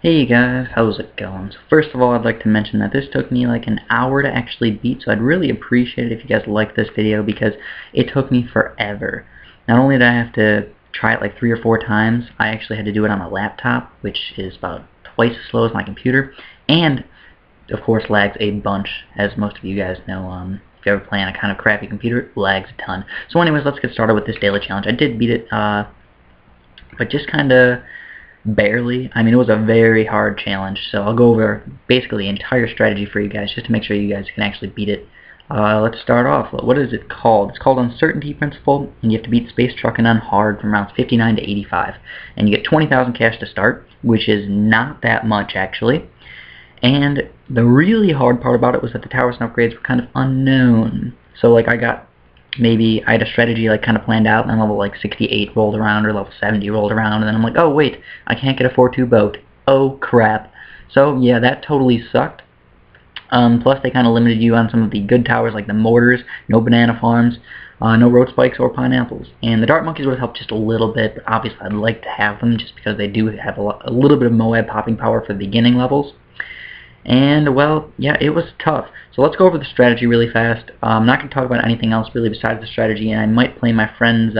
Hey guys, how's it going? So first of all, I'd like to mention that this took me like an hour to actually beat, so I'd really appreciate it if you guys liked this video because it took me forever. Not only did I have to try it like 3 or 4 times, I actually had to do it on a laptop, which is about twice as slow as my computer, and of course lags a bunch, as most of you guys know. If you ever play on a kind of crappy computer, it lags a ton. So anyways, let's get started with this daily challenge. I did beat it, but just kinda barely. I mean, it was a very hard challenge, so I'll go over basically the entire strategy for you guys just to make sure you guys can actually beat it. Let's start off. What is it called? It's called Uncertainty Principle, and you have to beat Space Truckin' on hard from rounds 59 to 85. And you get 20,000 cash to start, which is not that much actually. And the really hard part about it was that the towers and upgrades were kind of unknown. So like I had a strategy like kind of planned out, and then level like 68 rolled around or level 70 rolled around, and then I'm like, oh wait, I can't get a 4-2 boat. Oh crap. So yeah, that totally sucked. Plus they kind of limited you on some of the good towers like the mortars, no banana farms, no road spikes or pineapples. And the dart monkeys would have helped just a little bit, but obviously I'd like to have them just because they do have a little bit of Moab popping power for the beginning levels. And, well, yeah, it was tough. So let's go over the strategy really fast. I'm not going to talk about anything else really besides the strategy, and I might play my friend's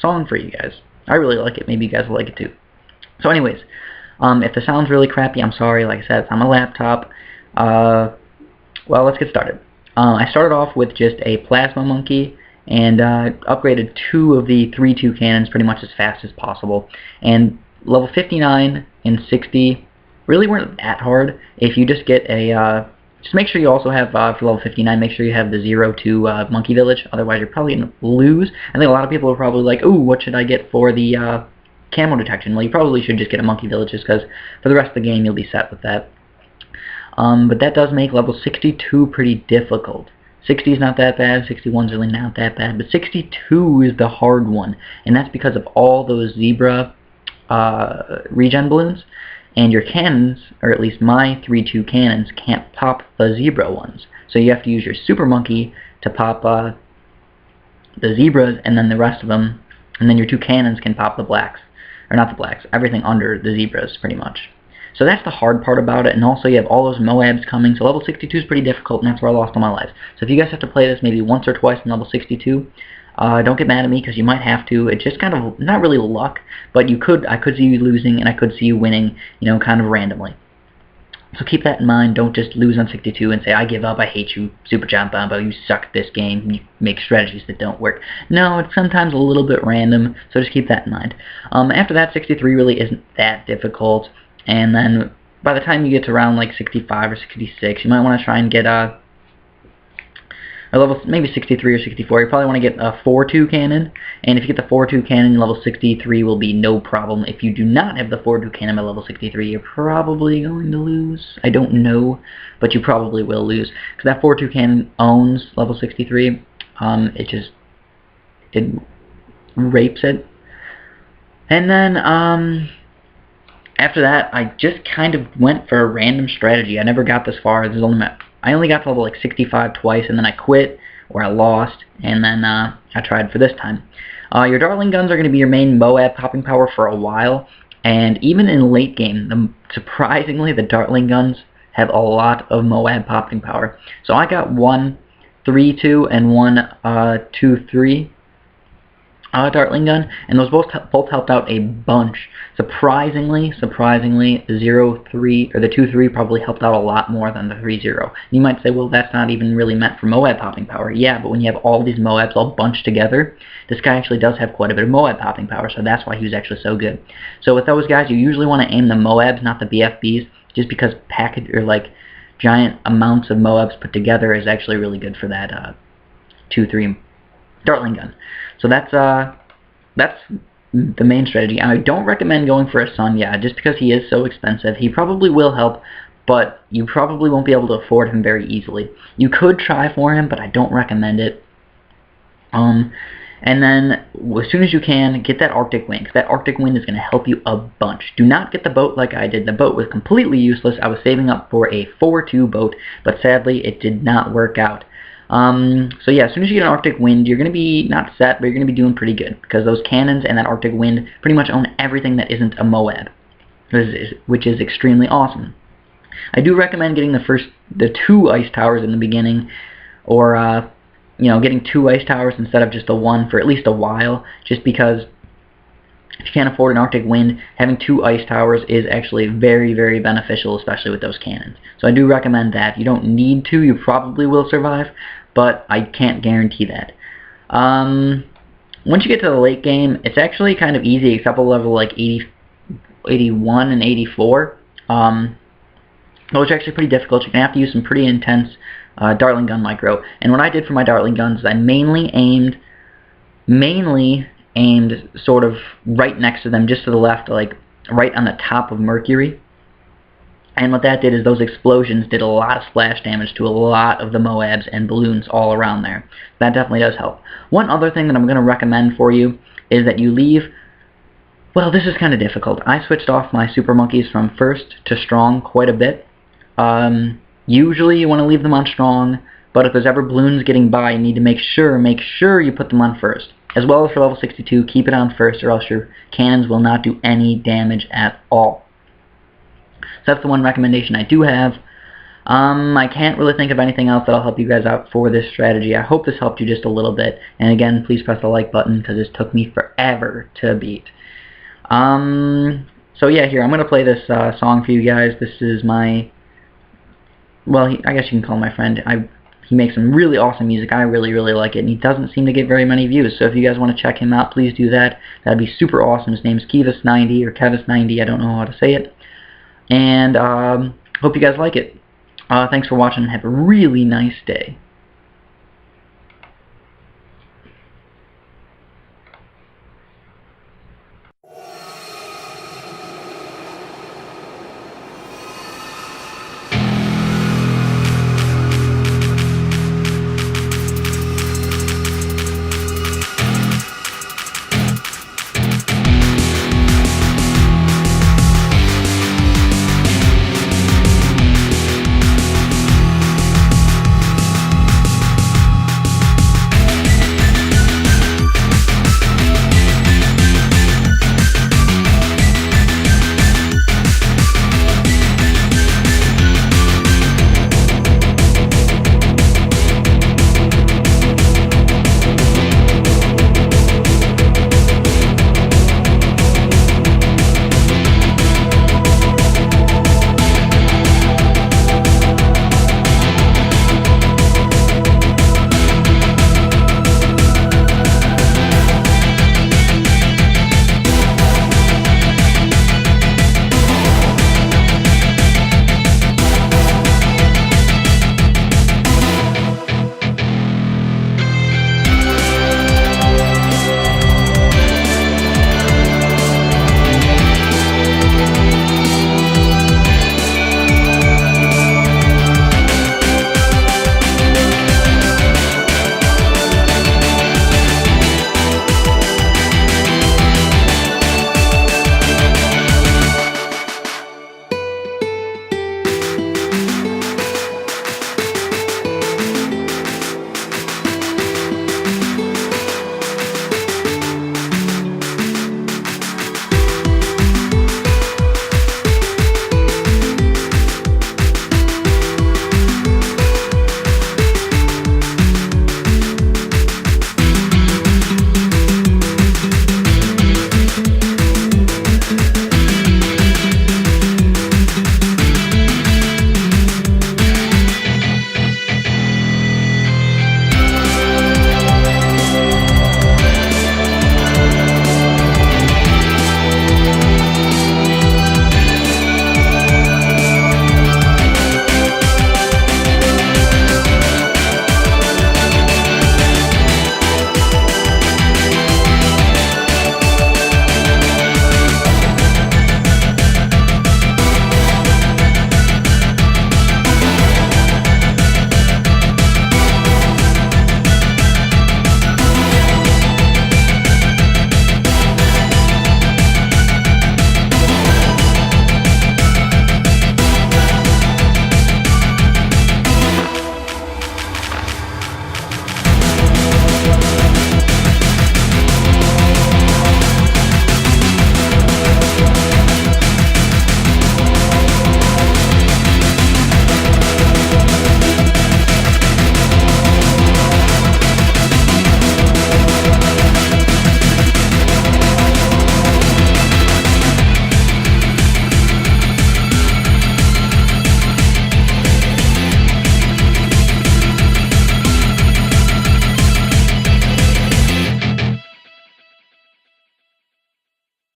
song for you guys. I really like it. Maybe you guys will like it too. So anyways, if the sound's really crappy, I'm sorry. Like I said, it's on my laptop. Well, let's get started. I started off with just a plasma monkey and upgraded 2 of the 3-2 cannons pretty much as fast as possible. And level 59 and 60 really weren't that hard. If you just get a, just make sure you also have, for level 59, make sure you have the 0-2 Monkey Village, otherwise you're probably going to lose. I think a lot of people are probably like, ooh, what should I get for the camo detection? Well, you probably should just get a Monkey Village just because for the rest of the game you'll be set with that. But that does make level 62 pretty difficult. 60 is not that bad, 61 is really not that bad, but 62 is the hard one, and that's because of all those zebra regen balloons. And your cannons, or at least my 3-2 cannons, can't pop the zebra ones. So you have to use your super monkey to pop the zebras, and then the rest of them, and then your 2 cannons can pop the blacks. Or not the blacks, everything under the zebras, pretty much. So that's the hard part about it, and also you have all those Moabs coming, so level 62 is pretty difficult, and that's where I lost all my lives. So if you guys have to play this maybe once or twice in level 62, don't get mad at me because you might have to. It's just kind of not really luck, but I could see you losing and I could see you winning, you know, kind of randomly. So keep that in mind. Don't just lose on 62 and say, I give up, I hate you, Super Jump Bombo, you suck at this game, you make strategies that don't work. No, it's sometimes a little bit random, so just keep that in mind. After that, 63 really isn't that difficult, and then by the time you get to around like 65 or 66, you might want to try and get or level maybe 63 or 64, you probably want to get a 4-2 cannon, and if you get the 4-2 cannon, level 63 will be no problem. If you do not have the 4-2 cannon by level 63, you're probably going to lose. I don't know, but you probably will lose, because that 4-2 cannon owns level 63. It rapes it. And then, after that, I just kind of went for a random strategy. I never got this far. I only got to level like 65 twice, and then I quit, or I lost, and then I tried for this time. Your Dartling guns are going to be your main Moab popping power for a while, and even in late game, surprisingly, the Dartling guns have a lot of Moab popping power. So I got one 3-2 and one 2-3 Dartling gun, and those both helped out a bunch. Surprisingly, 0-3 or the 2-3 probably helped out a lot more than the 3-0. You might say, well, that's not even really meant for Moab popping power. Yeah, but when you have all these Moabs all bunched together, this guy actually does have quite a bit of Moab popping power, so that's why he was actually so good. So with those guys, you usually want to aim the Moabs, not the BFBs, just because giant amounts of Moabs put together is actually really good for that 2-3 Dartling gun. So that's the main strategy. I don't recommend going for a Sun, yeah, just because he is so expensive. He probably will help, but you probably won't be able to afford him very easily. You could try for him, but I don't recommend it. And then, as soon as you can, get that Arctic Wind, because that Arctic Wind is going to help you a bunch. Do not get the boat like I did. The boat was completely useless. I was saving up for a 4-2 boat, but sadly, it did not work out. So yeah, as soon as you get an Arctic Wind, you're going to be not set, but you're going to be doing pretty good, because those cannons and that Arctic Wind pretty much own everything that isn't a Moab. which is extremely awesome. I do recommend getting the 2 ice towers in the beginning, or getting 2 ice towers instead of just the 1 for at least a while, just because if you can't afford an Arctic Wind, having 2 ice towers is actually very, very beneficial, especially with those cannons. So I do recommend that. You don't need to, you probably will survive, but I can't guarantee that. Once you get to the late game, it's actually kind of easy, except for level like 81 and 84. Which are actually pretty difficult. You're going to have to use some pretty intense Dartling gun micro. And what I did for my Dartling guns is I mainly aimed sort of right next to them, just to the left, like right on the top of Mercury. And what that did is those explosions did a lot of splash damage to a lot of the Moabs and balloons all around there. That definitely does help. One other thing that I'm going to recommend for you is that you leave... Well, this is kind of difficult. I switched off my Super Monkeys from first to strong quite a bit. Usually you want to leave them on strong, but if there's ever balloons getting by, you need to make sure you put them on first. As well as for level 62, keep it on first, or else your cannons will not do any damage at all. So that's the one recommendation I do have. I can't really think of anything else that'll help you guys out for this strategy. I hope this helped you just a little bit. And again, please press the like button, because this took me forever to beat. So yeah, here, I'm going to play this song for you guys. This is my... Well, I guess you can call him my friend. He makes some really awesome music. I really, really like it, and he doesn't seem to get very many views. So if you guys want to check him out, please do that. That'd be super awesome. His name's Kevis90 or Kevis90. I don't know how to say it. And hope you guys like it. Thanks for watching, and have a really nice day.